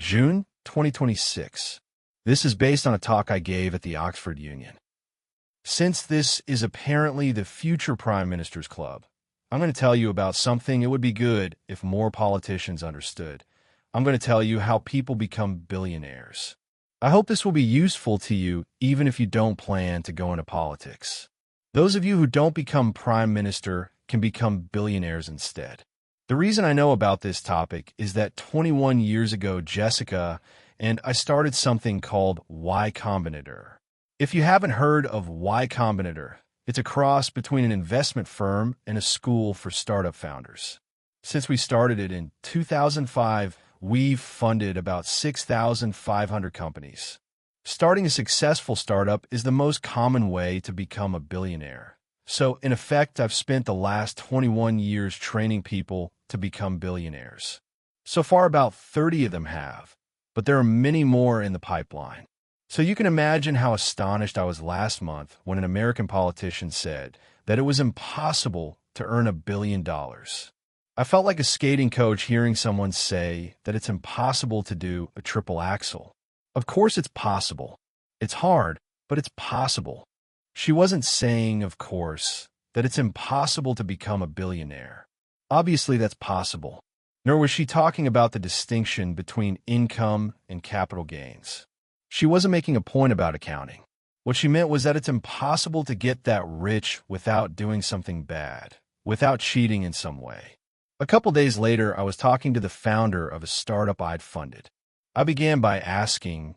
June 2026. This is based on a talk I gave at the Oxford Union. Since this is apparently the future Prime Minister's Club, I'm going to tell you about something it would be good if more politicians understood. I'm going to tell you how people become billionaires. I hope this will be useful to you even if you don't plan to go into politics. Those of you who don't become Prime Minister can become billionaires instead. The reason I know about this topic is that 21 years ago, Jessica and I started something called Y Combinator. If you haven't heard of Y Combinator, it's a cross between an investment firm and a school for startup founders. Since we started it in 2005, we've funded about 6,500 companies. Starting a successful startup is the most common way to become a billionaire. So, in effect, I've spent the last 21 years training people to become billionaires. So far, about 30 of them have, but there are many more in the pipeline. So you can imagine how astonished I was last month when an American politician said that it was impossible to earn $1 billion. I felt like a skating coach hearing someone say that it's impossible to do a triple axel. Of course it's possible. It's hard, but it's possible. She wasn't saying, of course, that it's impossible to become a billionaire. Obviously that's possible. Nor was she talking about the distinction between income and capital gains. She wasn't making a point about accounting. What she meant was that it's impossible to get that rich without doing something bad, without cheating in some way. A couple days later, I was talking to the founder of a startup I'd funded. I began by asking,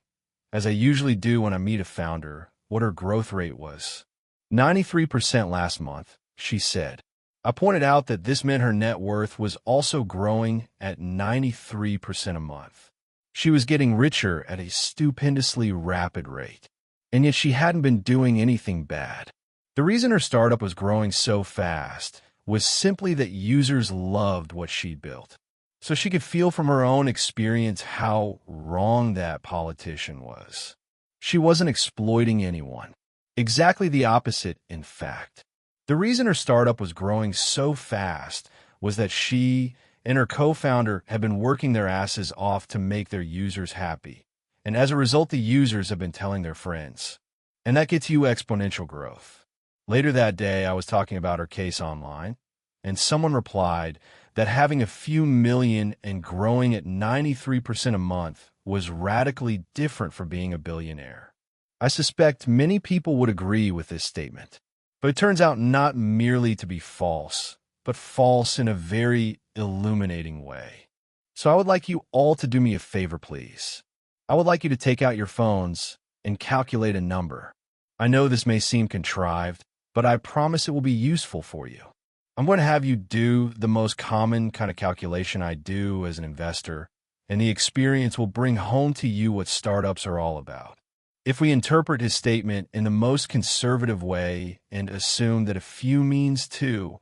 as I usually do when I meet a founder, what her growth rate was. 93% last month, she said. I pointed out that this meant her net worth was also growing at 93% a month. She was getting richer at a stupendously rapid rate, and yet she hadn't been doing anything bad. The reason her startup was growing so fast was simply that users loved what she'd built. So she could feel from her own experience how wrong that politician was. She wasn't exploiting anyone. Exactly the opposite, in fact. The reason her startup was growing so fast was that she and her co-founder have been working their asses off to make their users happy. And as a result, the users have been telling their friends. And that gets you exponential growth. Later that day, I was talking about her case online, and someone replied that having a few million and growing at 93% a month was radically different from being a billionaire. I suspect many people would agree with this statement. But it turns out not merely to be false, but false in a very illuminating way. So I would like you all to do me a favor, please. I would like you to take out your phones and calculate a number. I know this may seem contrived, but I promise it will be useful for you. I'm going to have you do the most common kind of calculation I do as an investor, and the experience will bring home to you what startups are all about. If we interpret his statement in the most conservative way and assume that a few means two,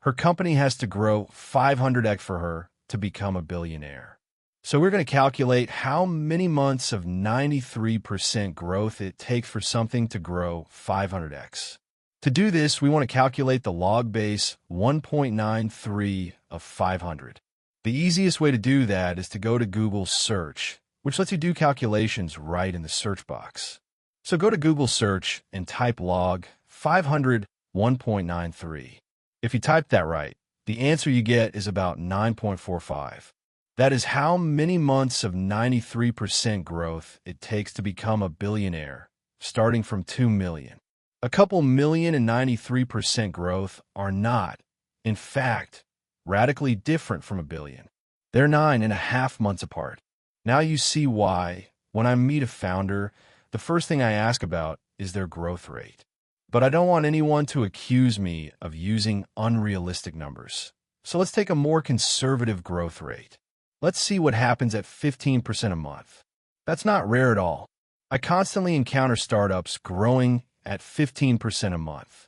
her company has to grow 500x for her to become a billionaire. So we're going to calculate how many months of 93% growth it takes for something to grow 500x. To do this, we want to calculate the log base 1.93 of 500. The easiest way to do that is to go to Google Search, which lets you do calculations right in the search box. So go to Google Search and type log 500 1.93. If you type that right, the answer you get is about 9.45. That is how many months of 93% growth it takes to become a billionaire, starting from 2 million. A couple million and 93% growth are not, in fact, radically different from a billion. They're 9.5 months apart. Now you see why, when I meet a founder, the first thing I ask about is their growth rate. But I don't want anyone to accuse me of using unrealistic numbers. So let's take a more conservative growth rate. Let's see what happens at 15% a month. That's not rare at all. I constantly encounter startups growing at 15% a month.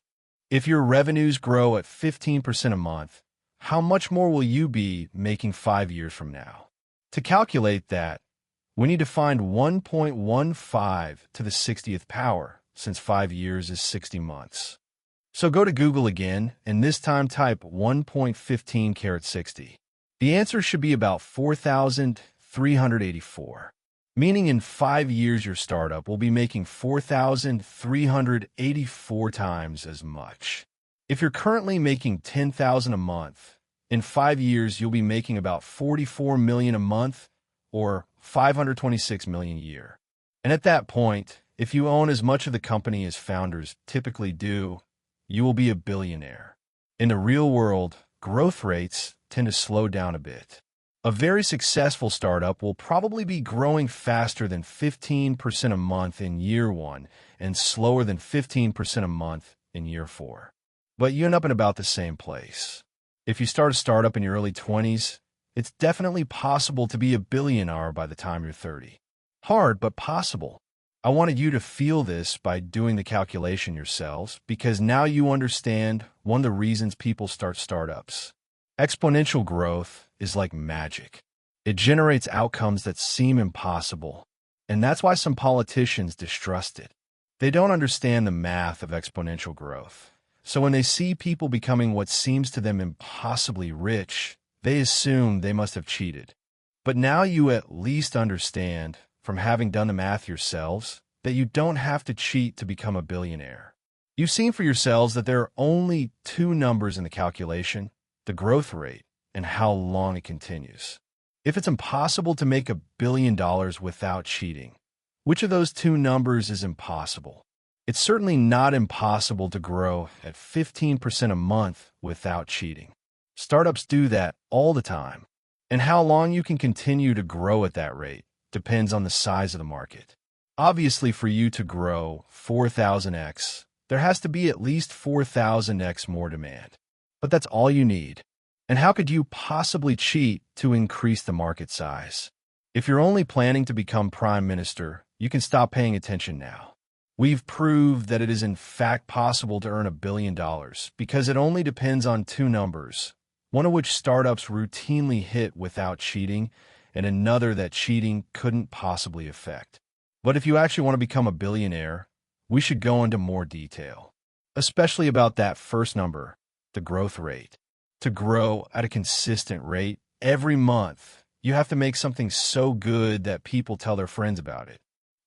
If your revenues grow at 15% a month, how much more will you be making 5 years from now? To calculate that, we need to find 1.15 to the 60th power, since 5 years is 60 months. So go to Google again, and this time type 1.15 × 60. The answer should be about 4,384. Meaning in 5 years your startup will be making 4,384 times as much. If you're currently making $10,000 a month, in 5 years you'll be making about $44 million a month or $526 million a year. And at that point, if you own as much of the company as founders typically do, you will be a billionaire. In the real world, growth rates tend to slow down a bit. A very successful startup will probably be growing faster than 15% a month in year 1 and slower than 15% a month in year 4. But you end up in about the same place. If you start a startup in your early 20s, it's definitely possible to be a billionaire by the time you're 30. Hard, but possible. I wanted you to feel this by doing the calculation yourselves, because now you understand one of the reasons people start startups. Exponential growth is like magic. It generates outcomes that seem impossible, and that's why some politicians distrust it. They don't understand the math of exponential growth. So when they see people becoming what seems to them impossibly rich, they assume they must have cheated. But now you at least understand, from having done the math yourselves, that you don't have to cheat to become a billionaire. You've seen for yourselves that there are only 2 numbers in the calculation: the growth rate and how long it continues. If it's impossible to make $1 billion without cheating, which of those 2 numbers is impossible? It's certainly not impossible to grow at 15% a month without cheating. Startups do that all the time. And how long you can continue to grow at that rate depends on the size of the market. Obviously, for you to grow 4,000x, there has to be at least 4,000x more demand. But that's all you need. And how could you possibly cheat to increase the market size? If you're only planning to become prime minister, you can stop paying attention now. We've proved that it is in fact possible to earn $1 billion because it only depends on 2 numbers, one of which startups routinely hit without cheating, and another that cheating couldn't possibly affect. But if you actually want to become a billionaire, we should go into more detail, especially about that first number, the growth rate. To grow at a consistent rate every month, you have to make something so good that people tell their friends about it.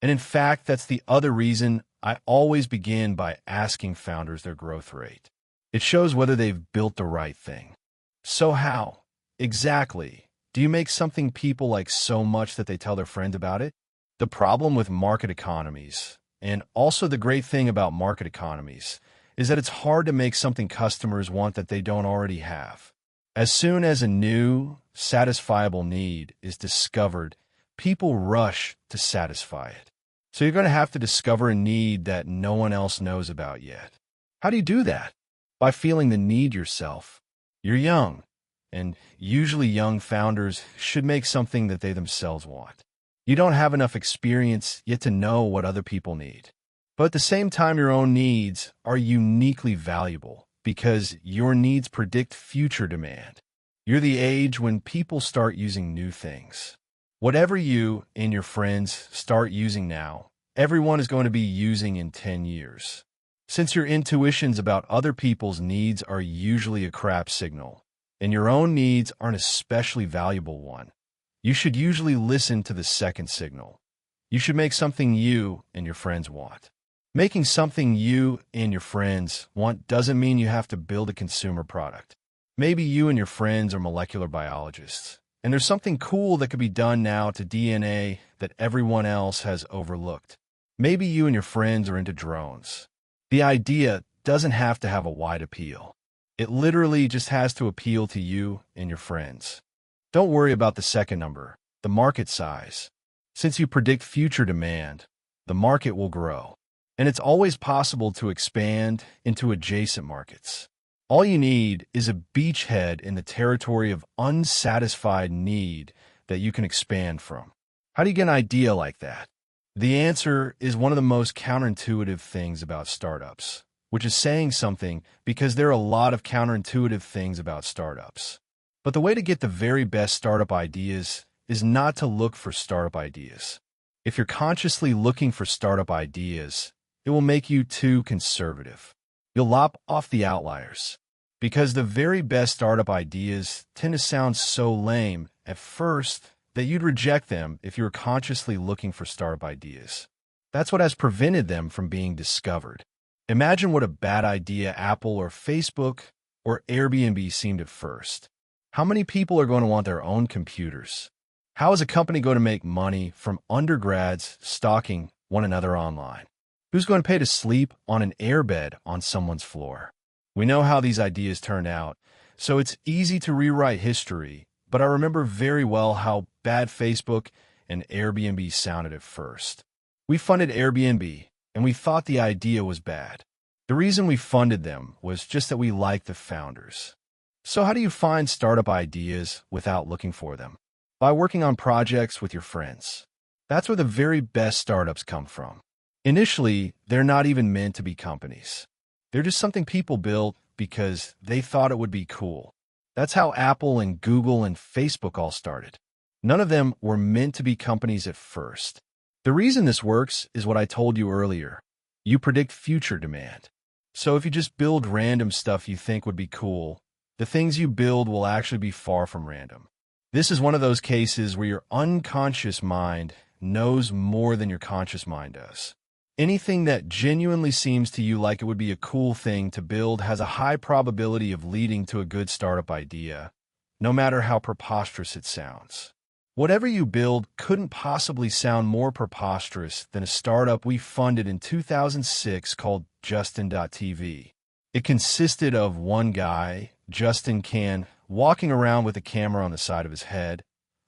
And in fact, that's the other reason I always begin by asking founders their growth rate. It shows whether they've built the right thing. So how, exactly, do you make something people like so much that they tell their friends about it? The problem with market economies, and also the great thing about market economies, is that it's hard to make something customers want that they don't already have. As soon as a new, satisfiable need is discovered, people rush to satisfy it. So you're going to have to discover a need that no one else knows about yet. How do you do that? By feeling the need yourself. You're young, and usually young founders should make something that they themselves want. You don't have enough experience yet to know what other people need. But at the same time, your own needs are uniquely valuable because your needs predict future demand. You're the age when people start using new things. Whatever you and your friends start using now, everyone is going to be using in 10 years. Since your intuitions about other people's needs are usually a crap signal, and your own needs are an especially valuable one, you should usually listen to the second signal. You should make something you and your friends want. Making something you and your friends want doesn't mean you have to build a consumer product. Maybe you and your friends are molecular biologists, and there's something cool that could be done now to DNA that everyone else has overlooked. Maybe you and your friends are into drones. The idea doesn't have to have a wide appeal. It literally just has to appeal to you and your friends. Don't worry about the second number, the market size. Since you predict future demand, the market will grow. And it's always possible to expand into adjacent markets. All you need is a beachhead in the territory of unsatisfied need that you can expand from. How do you get an idea like that? The answer is one of the most counterintuitive things about startups, which is saying something because there are a lot of counterintuitive things about startups. But the way to get the very best startup ideas is not to look for startup ideas. If you're consciously looking for startup ideas, it will make you too conservative. You'll lop off the outliers. Because the very best startup ideas tend to sound so lame at first that you'd reject them if you were consciously looking for startup ideas. That's what has prevented them from being discovered. Imagine what a bad idea Apple or Facebook or Airbnb seemed at first. How many people are going to want their own computers? How is a company going to make money from undergrads stalking one another online? Who's going to pay to sleep on an airbed on someone's floor? We know how these ideas turned out, so it's easy to rewrite history, but I remember very well how bad Facebook and Airbnb sounded at first. We funded Airbnb, and we thought the idea was bad. The reason we funded them was just that we liked the founders. So how do you find startup ideas without looking for them? By working on projects with your friends. That's where the very best startups come from. Initially, they're not even meant to be companies. They're just something people built because they thought it would be cool. That's how Apple and Google and Facebook all started. None of them were meant to be companies at first. The reason this works is what I told you earlier. You predict future demand. So if you just build random stuff you think would be cool, the things you build will actually be far from random. This is one of those cases where your unconscious mind knows more than your conscious mind does. Anything that genuinely seems to you like it would be a cool thing to build has a high probability of leading to a good startup idea, no matter how preposterous it sounds. Whatever you build couldn't possibly sound more preposterous than a startup we funded in 2006 called Justin.tv. It consisted of one guy, Justin Can, walking around with a camera on the side of his head,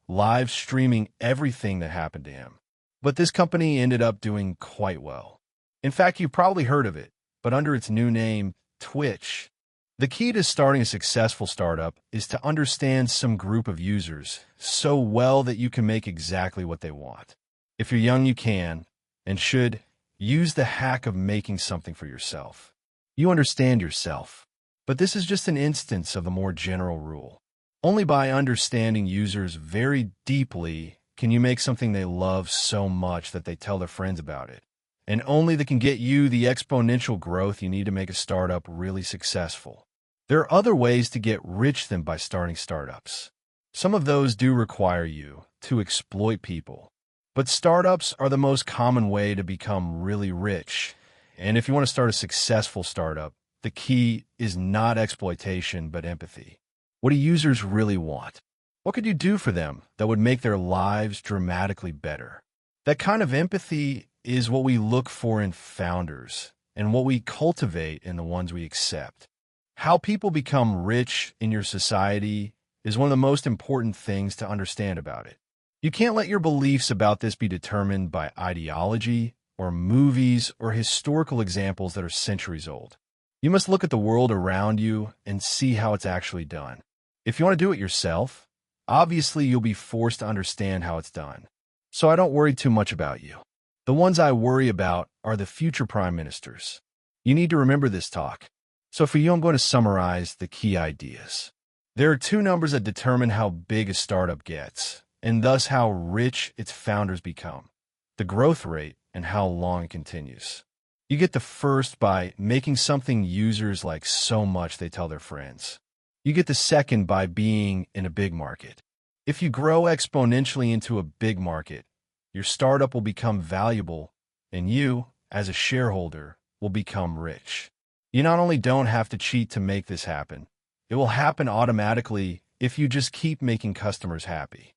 live streaming everything that happened to him. But this company ended up doing quite well. In fact, you've probably heard of it, but under its new name, Twitch. The key to starting a successful startup is to understand some group of users so well that you can make exactly what they want. If you're young, you can, and should, use the hack of making something for yourself. You understand yourself. But this is just an instance of a more general rule. Only by understanding users very deeply can you make something they love so much that they tell their friends about it. And only that can get you the exponential growth you need to make a startup really successful. There are other ways to get rich than by starting startups. Some of those do require you to exploit people. But startups are the most common way to become really rich. And if you want to start a successful startup, the key is not exploitation, but empathy. What do users really want? What could you do for them that would make their lives dramatically better? That kind of empathy is what we look for in founders and what we cultivate in the ones we accept. How people become rich in your society is one of the most important things to understand about it. You can't let your beliefs about this be determined by ideology or movies or historical examples that are centuries old. You must look at the world around you and see how it's actually done. If you want to do it yourself, obviously you'll be forced to understand how it's done. So I don't worry too much about you. The ones I worry about are the future prime ministers. You need to remember this talk. So for you, I'm going to summarize the key ideas. There are two numbers that determine how big a startup gets, and thus how rich its founders become: the growth rate and how long it continues. You get the first by making something users like so much they tell their friends. You get the second by being in a big market. If you grow exponentially into a big market, your startup will become valuable, and you, as a shareholder, will become rich. You not only don't have to cheat to make this happen, it will happen automatically if you just keep making customers happy.